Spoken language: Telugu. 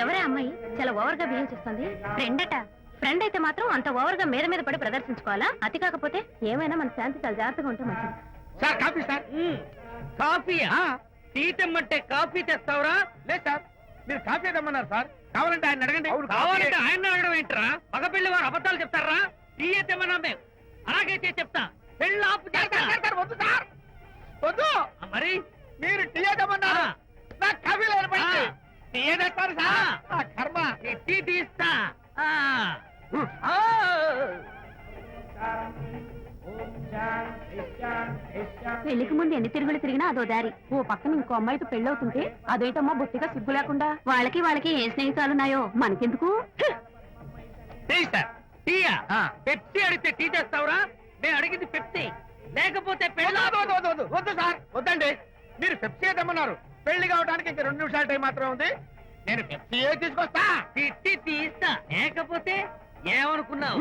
ఎవరే అమ్మాయి చాలా ఓవర్ గా బిహేవ్ చేస్తుంది? ఫ్రెండ్ అయితే మాత్రం అంత ఓవర్ గా మీద పడి ప్రదర్శించుకోవాలా? అతి కాకపోతే ఏమైనా మన శాంతి చాలా జాగ్రత్తగా ఉంటే మంచిది. Sir coffee sir. కాఫీయా? టీ తెమ్మంటే కాఫీ తెస్తావురా? లేదు సార్, మీరు కాఫీ తెమ్మన్నారు సార్. కావాలంటే ఆయన అడగండి. కావాలంటే ఆయన అడగడం ఏంటరా? మగ పెళ్లి వారు అబద్ధాలు చెప్తారా? టీ తెమ్మన్నా మేము అలాగైతే చెప్తా. పెళ్ళి ఆపు చేస్తారు. వద్దు సార్, వద్దు. మరి మీరు టీ తెమ్మన్నారు, నాకు కాఫీ లేదు. టీ తెస్తారు సార్. కర్మ, టీ తీస్తా. పెళ్లికి ముందు ఎన్ని తిరుగులు తిరిగినా అదో దారి. ఓ పక్కన ఇంకో అమ్మాయితో పెళ్ళవుతుంటే అదేటమ్మా బొత్తిగా సిగ్గు లేకుండా. వాళ్ళకి ఏ స్నేహితాలున్నాయో మనకెందుకు? పెప్సీ అడిగితే టీ తెస్తావురా? నేను అడిగింది పెప్సీ, లేకపోతే వద్దు సార్. వద్దండి, మీరు పెప్సీ తెమ్మన్నారు. పెళ్లి కావడానికి ఇంక 2 నిమిషాల టైం మాత్రం ఉంది. నేను పెప్సీ తీసుకొస్తా. తీస్తా, లేకపోతే ఏమనుకున్నావు?